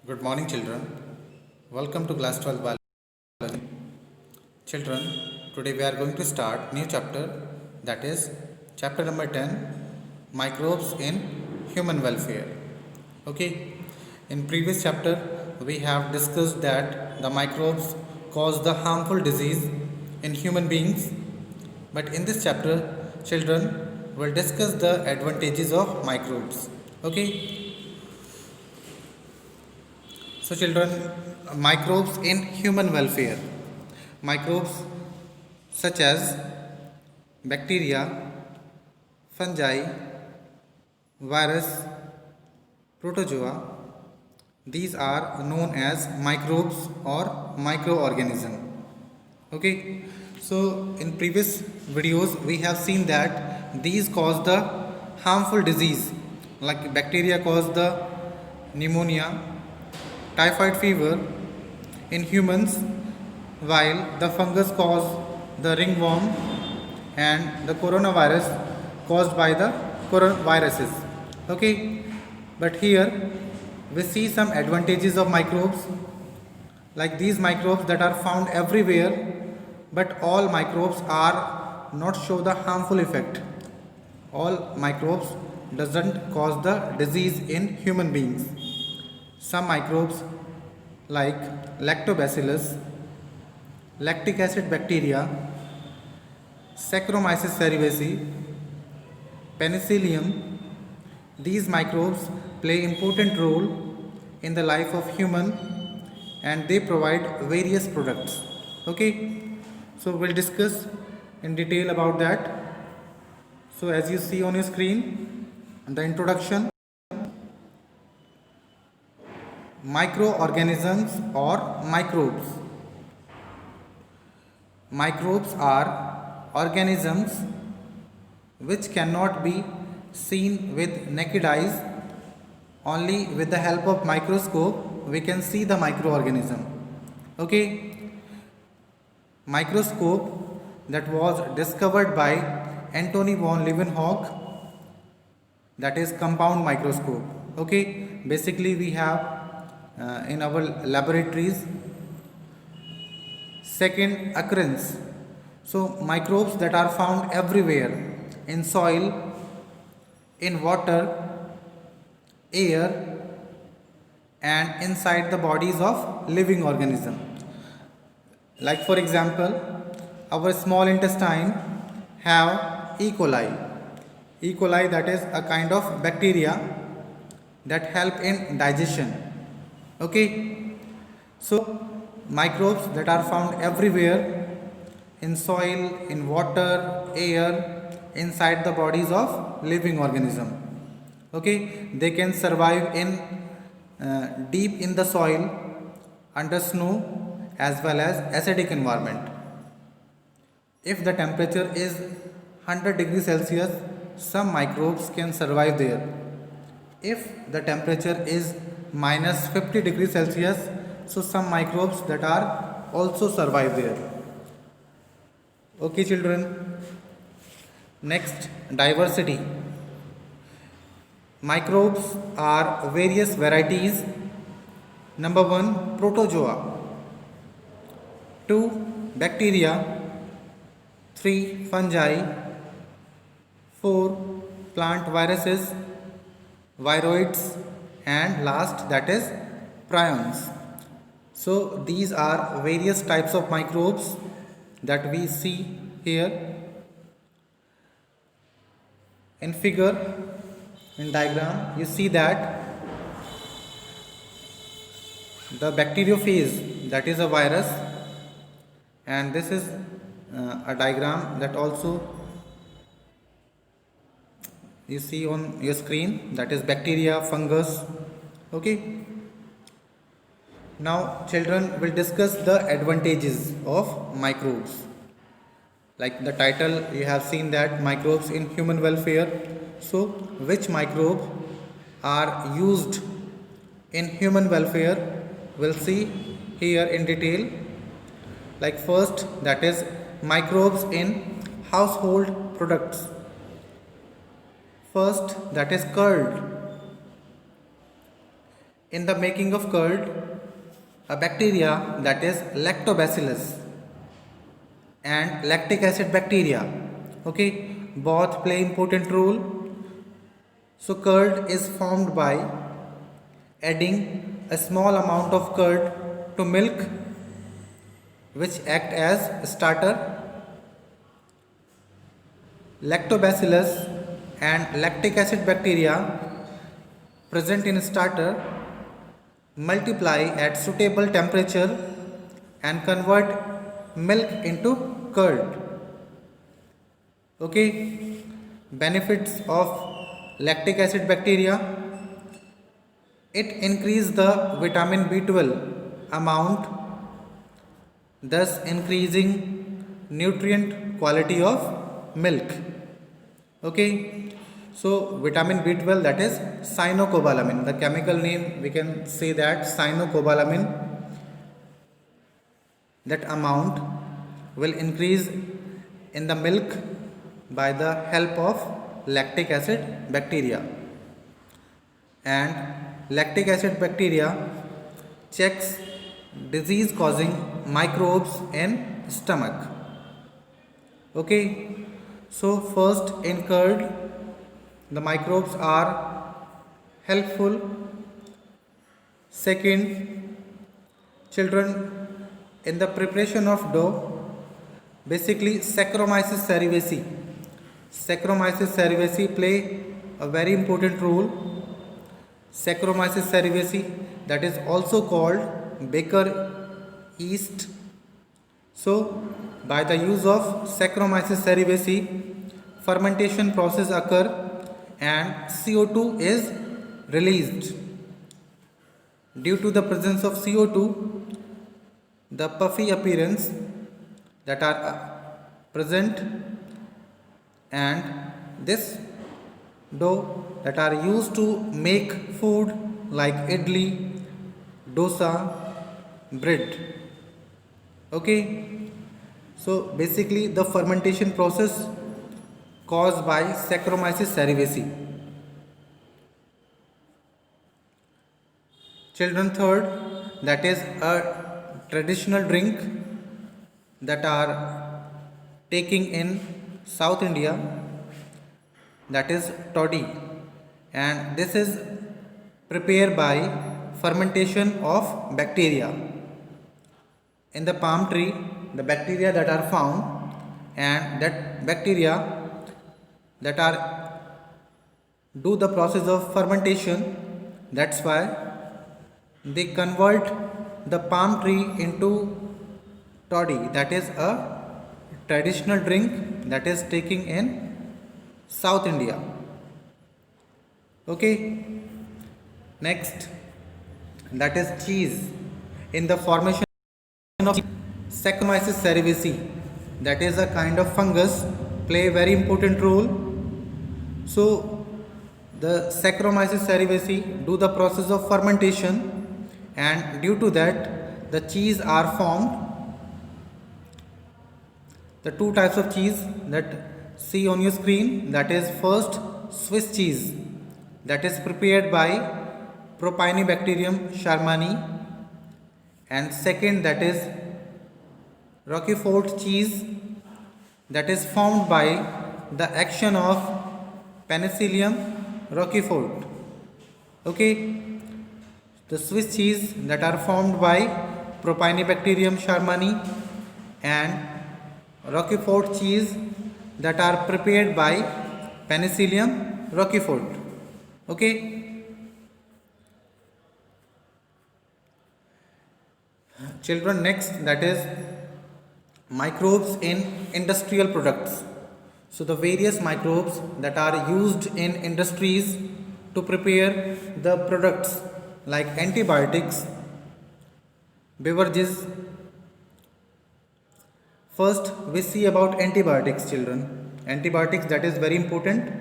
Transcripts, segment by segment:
Good morning, children. Welcome to class 12 biology. Children, today we are going to start new chapter, that is chapter number 10, microbes in human welfare. Okay, in previous chapter we have discussed that the microbes cause the harmful disease in human beings, but in this chapter children will discuss the advantages of microbes. Okay, so, children, microbes in human welfare. Microbes such as bacteria, fungi, virus, protozoa, these are known as microbes or microorganism. Okay, so in previous videos we have seen that these cause the harmful disease, like bacteria cause the pneumonia, typhoid fever in humans, while the fungus cause the ringworm and the coronavirus caused by the coronaviruses. Okay, but here we see some advantages of microbes, like these microbes that are found everywhere, but all microbes are not show the harmful effect. All microbes doesn't cause the disease in human beings. Some microbes like lactobacillus, lactic acid bacteria, Saccharomyces cerevisiae, penicillium, these microbes play important role in the life of human and they provide various products. Okay, so we'll discuss in detail about that. So as you see on your screen, the introduction. Microorganisms or microbes. Microbes are organisms which cannot be seen with naked eyes. Only with the help of microscope we can see the microorganism. Okay, microscope that was discovered by Antony von Leeuwenhoek, that is compound microscope. Okay, basically we have in our laboratories. Second, occurrence. So microbes that are found everywhere, in soil, in water, air, and inside the bodies of living organism. Like for example, our small intestine have E. coli. E. coli, that is a kind of bacteria that help in digestion. Okay, so microbes that are found everywhere, in soil, in water, air, inside the bodies of living organism. Okay, they can survive in deep in the soil, under snow, as well as acidic environment. If the temperature is 100 degrees Celsius, some microbes can survive there. If the temperature is minus 50 degrees Celsius, so some microbes that are also survive there. Okay, children. Next, diversity. Microbes are various varieties. Number 1, protozoa. 2, bacteria. 3, fungi. 4, plant viruses, viroids, and last, that is prions. So these are various types of microbes that we see here in figure. In diagram you see that the bacteriophage, that is a virus, and this is a diagram that also you see on your screen, that is bacteria, fungus. Okay, now children will discuss the advantages of microbes. Like the title you have seen that microbes in human welfare. So which microbe are used in human welfare, we'll see here in detail. Like first, that is microbes in household products. First, that is curd. in the making of curd a bacteria that is lactobacillus and lactic acid bacteria. Okay, both play important role. So curd is formed by adding a small amount of curd to milk which act as starter. Lactobacillus and lactic acid bacteria present in starter multiply at suitable temperature and convert milk into curd. Okay, benefits of lactic acid bacteria: it increases the vitamin B12 amount, thus increasing nutrient quality of milk. Okay, so vitamin B12, that is cyanocobalamin, the chemical name we can say that cyanocobalamin, that amount will increase in the milk by the help of lactic acid bacteria. And lactic acid bacteria checks disease causing microbes in stomach. Okay, so first in curd the microbes are helpful. Second, children, in the preparation of dough, basically Saccharomyces cerevisiae. Saccharomyces cerevisiae play a very important role. Saccharomyces cerevisiae, that is also called baker yeast. So, by the use of Saccharomyces cerevisiae, fermentation process occur and CO2 is released. Due to the presence of CO2, the puffy appearance that are present, and this dough that are used to make food like idli, dosa, bread. Okay, so basically the fermentation process caused by Saccharomyces cerevisiae. Children, third, that is a traditional drink that are taking in South India, that is toddy, and this is prepared by fermentation of bacteria. In the palm tree, the bacteria that are found, and that bacteria that are do the process of fermentation, that's why they convert the palm tree into toddy, that is a traditional drink that is taking in South India. Okay, next, that is cheese. In the formation of Saccharomyces cerevisiae, that is a kind of fungus, play a very important role. So the Saccharomyces cerevisiae do the process of fermentation, and due to that the cheese are formed. The two types of cheese that see on your screen, that is first Swiss cheese, that is prepared by Propionibacterium shermani, and second, that is Roquefort cheese, that is formed by the action of Penicillium roquefort. Okay, the Swiss cheese that are formed by Propionibacterium shermani and Roquefort cheese that are prepared by Penicillium roquefort. Okay, children, next, that is microbes in industrial products. So the various microbes that are used in industries to prepare the products like antibiotics, beverages. First we see about antibiotics, children. Antibiotics, that is very important.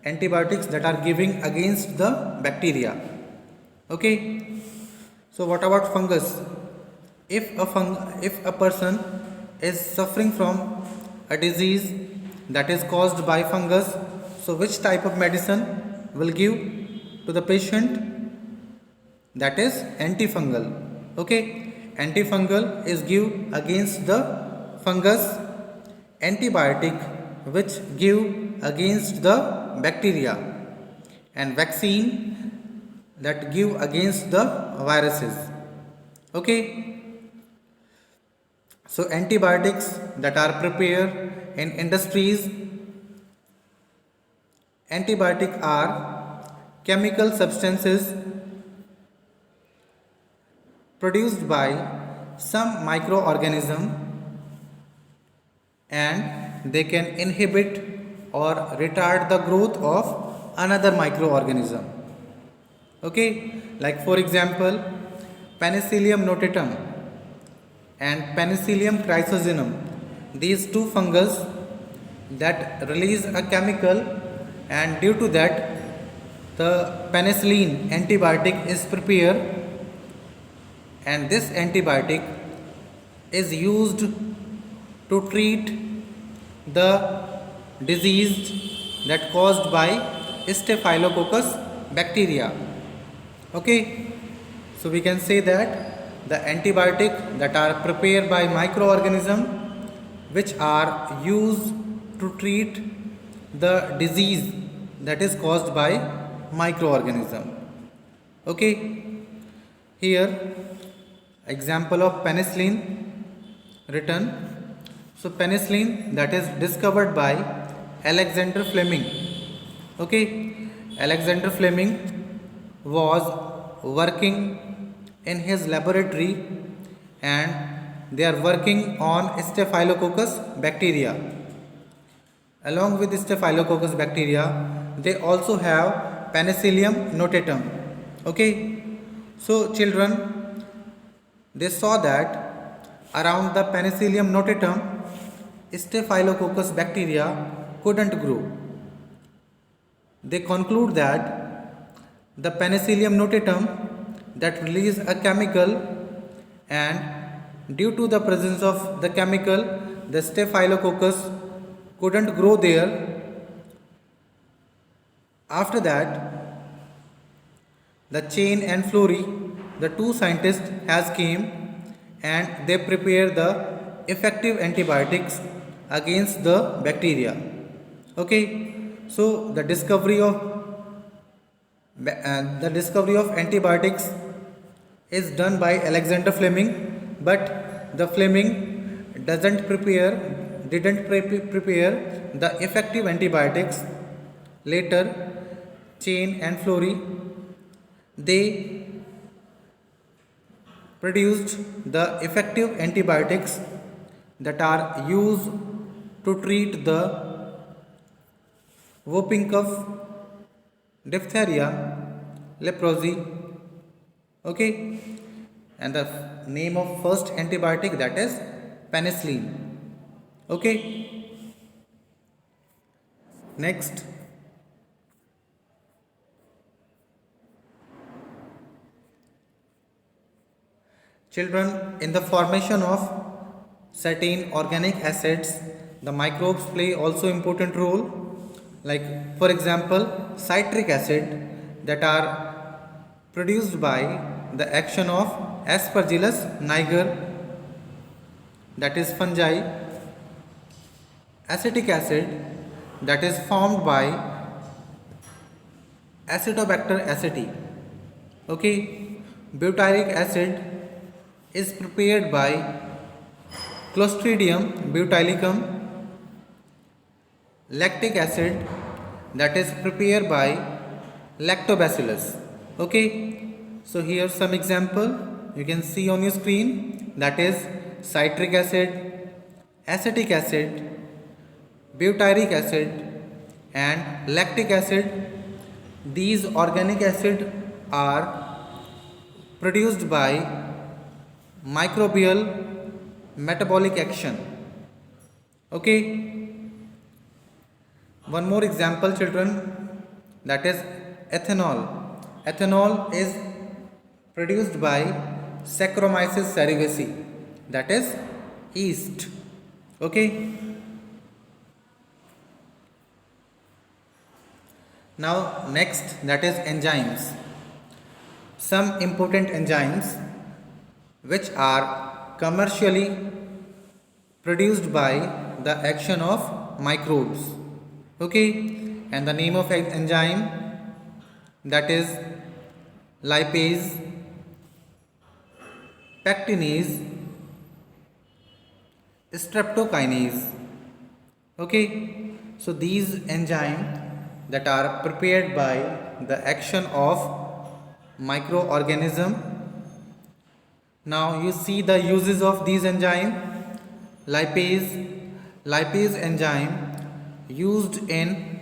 Antibiotics that are giving against the bacteria. Okay, so what about fungus? If a person is suffering from a disease that is caused by fungus, so which type of medicine will give to the patient? that is antifungal. Okay, antifungal is give against the fungus, antibiotic which give against the bacteria, and vaccine that give against the viruses. Okay, so antibiotics that are prepared in industries. Antibiotic are chemical substances produced by some microorganism, and they can inhibit or retard the growth of another microorganism. Okay, like for example, Penicillium notatum and Penicillium chrysogenum, these two fungus that release a chemical, and due to that the penicillin antibiotic is prepared, and this antibiotic is used to treat the disease that caused by Staphylococcus bacteria. Okay, so we can say that the antibiotic that are prepared by microorganism which are used to treat the disease that is caused by microorganism. Okay, here example of penicillin written. So penicillin that is discovered by Alexander Fleming. Okay, Alexander Fleming was working in his laboratory, and they are working on Staphylococcus bacteria. Along with Staphylococcus bacteria, they also have Penicillium notatum. Okay, so children, they saw that around the Penicillium notatum, Staphylococcus bacteria couldn't grow. They conclude that the Penicillium notatum that release a chemical, and due to the presence of the chemical, the Staphylococcus couldn't grow there. After that, the Chain and Florey, the two scientists has came, and they prepare the effective antibiotics against the bacteria. Okay, so the discovery of antibiotics is done by Alexander Fleming, but the Fleming didn't prepare the effective antibiotics. Later, Chain and Florey, they produced the effective antibiotics that are used to treat the whooping cough, diphtheria, leprosy. Okay, and the name of first antibiotic, that is penicillin. Okay, next, children, in the formation of certain organic acids, the microbes play also important role. Like for example, citric acid that are produced by the action of Aspergillus niger, that is fungi. Acetic acid that is formed by Acidobacter aceti. Okay, butyric acid is prepared by Clostridium butylicum. Lactic acid that is prepared by Lactobacillus. Okay, so here some example you can see on your screen, that is citric acid, acetic acid, butyric acid, and lactic acid. These organic acid are produced by microbial metabolic action. Okay, one more example, children, that is ethanol. Ethanol is produced by Saccharomyces cerevisiae, that is yeast. Okay, now next, that is enzymes. some important enzymes which are commercially produced by the action of microbes. Okay, and the name of enzyme, that is lipase, pectinase, streptokinase. Okay, so these enzymes that are prepared by the action of microorganism. Now you see the uses of these enzyme. Lipase enzyme used in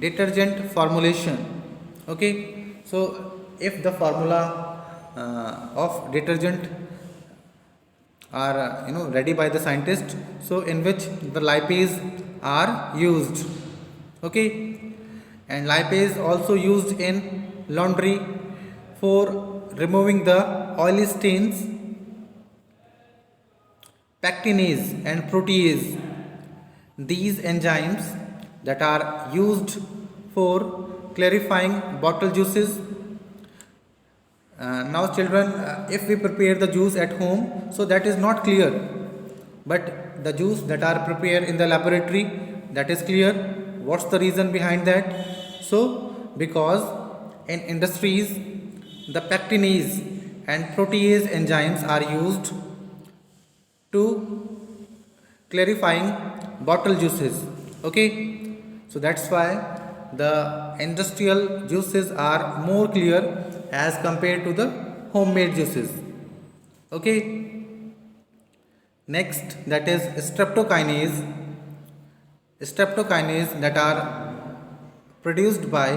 detergent formulation. Okay, so if the formula of detergent are ready by the scientist, so in which the lipase are used. Okay, and lipase also used in laundry for removing the oily stains. Pectinase and protease, these enzymes that are used for clarifying bottle juices. Now children, if we prepare the juice at home, so that is not clear, but the juice that are prepared in the laboratory, that is clear. What's the reason behind that? So because in industries the pectinase and protease enzymes are used to clarifying bottle juices. Okay, so that's why the industrial juices are more clear as compared to the homemade juices. Okay, next, that is streptokinase. Streptokinase that are produced by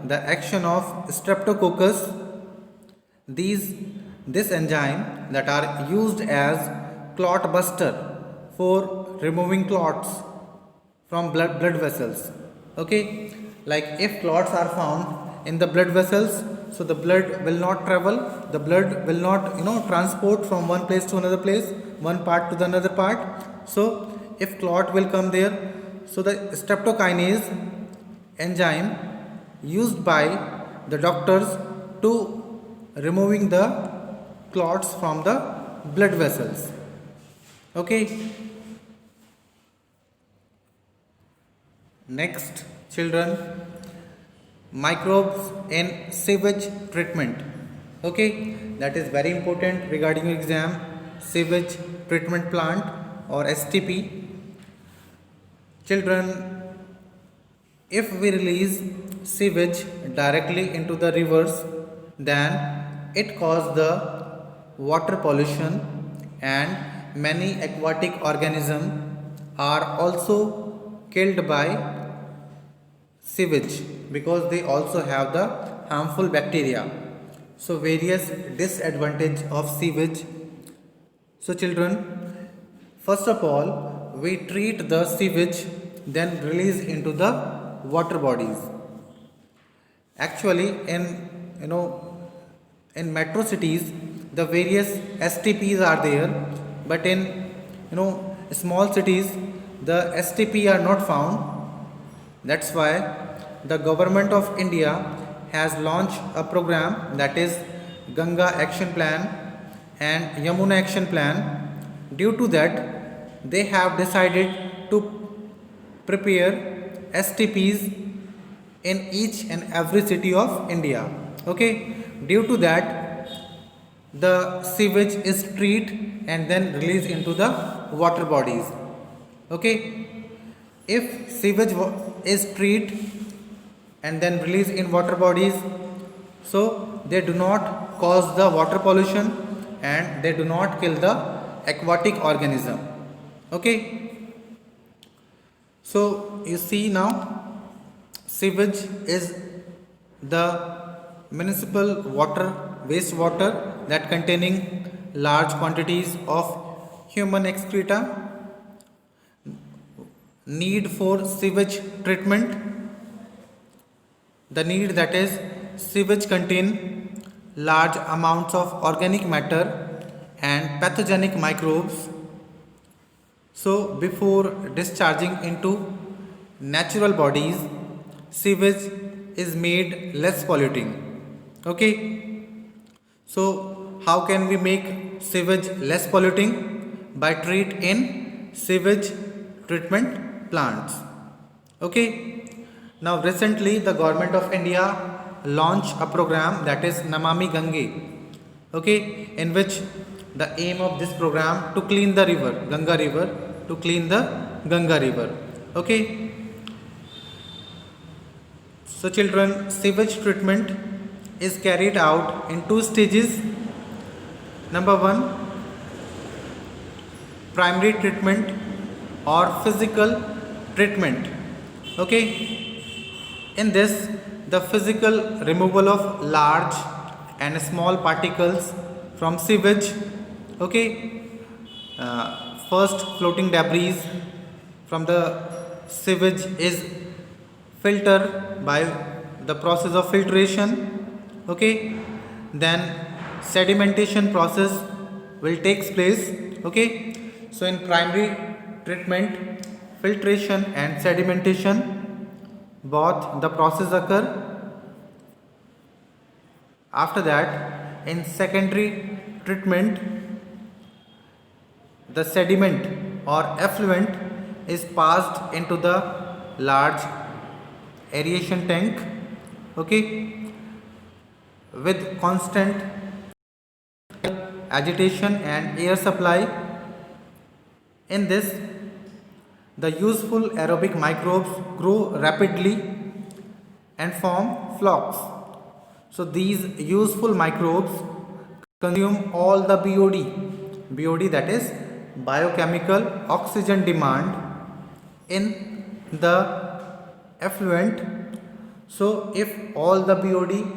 the action of streptococcus. This enzyme that are used as clot buster for removing clots from blood vessels. Okay, like if clots are found in the blood vessels, so the blood will not travel, the blood will not transport from one place to another place, one part to the another part. So if clot will come there, so the streptokinase enzyme used by the doctors to removing the clots from the blood vessels. Okay, next children, microbes in sewage treatment. Okay, that is very important regarding your exam. Sewage treatment plant or STP. Children, if we release sewage directly into the rivers, then it causes the water pollution, and many aquatic organisms are also killed by sewage because they also have the harmful bacteria. So various disadvantage of sewage. So children, first of all, we treat the sewage, then release into the water bodies. Actually, in metro cities, the various STPs are there, but in small cities, the STP are not found. That's why the government of India has launched a program, that is Ganga Action Plan and Yamuna Action Plan. Due to that, they have decided to prepare STPs in each and every city of India. Okay, due to that, the sewage is treated and then released into the water bodies. Okay, if sewage is treated and then released in water bodies, so they do not cause the water pollution and they do not kill the aquatic organism. Okay, so you see now, sewage is the municipal water, wastewater that containing large quantities of human excreta. Need for sewage treatment. The need, that is sewage contain large amounts of organic matter and pathogenic microbes. So before discharging into natural bodies, sewage is made less polluting. Okay, So how can we make sewage less polluting? By treat in sewage treatment plants. Okay. Now recently the government of India launched a program, that is Namami Gange. Okay, in which the aim of this program to clean the river, Ganga river, to clean the Ganga river. Okay. So children, sewage treatment is carried out in two stages. Number one, primary treatment or physical treatment. Okay. In this, the physical removal of large and small particles from sewage. Okay. First, floating debris from the sewage is filtered by the process of filtration. Okay. Then sedimentation process will take place. Okay. So in primary treatment, filtration and sedimentation, both the process occur. After that, in secondary treatment, the sediment or effluent is passed into the large aeration tank. Okay, with constant agitation and air supply. In this, the useful aerobic microbes grow rapidly and form flocks. So these useful microbes consume all the BOD, that is biochemical oxygen demand in the effluent. So if all the BOD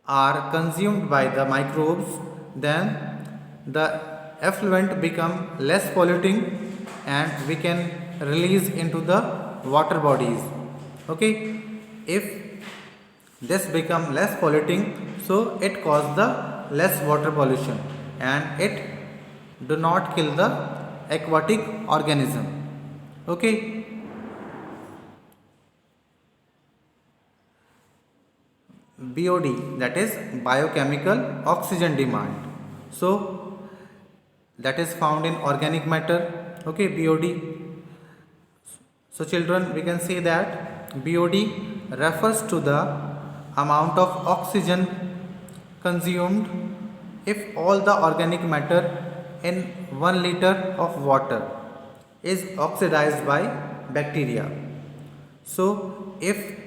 are consumed by the microbes, then the effluent become less polluting and we can release into the water bodies. Okay, if this become less polluting, so it cause the less water pollution and it do not kill the aquatic organism. Okay. BOD, that is biochemical oxygen demand. So that is found in organic matter. Okay, BOD. So children, we can say that BOD refers to the amount of oxygen consumed if all the organic matter in 1 liter of water is oxidized by bacteria. So if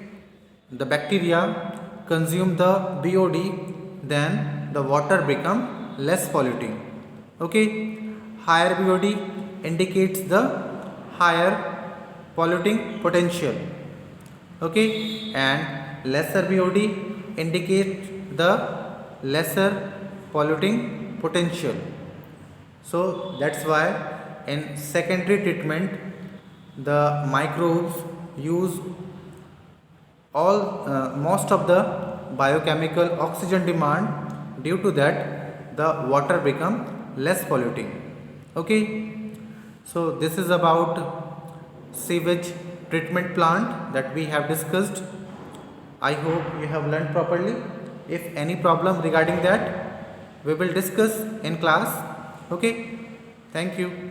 the bacteria consume the BOD, then the water become less polluting. Okay, higher BOD indicates the higher polluting potential. Okay, and lesser BOD indicates the lesser polluting potential. So that's why in secondary treatment the microbes use most of the biochemical oxygen demand. Due to that, the water become less polluting. Okay, so this is about sewage treatment plant that we have discussed. I hope you have learned properly. If any problem regarding that, we will discuss in class. Okay, thank you.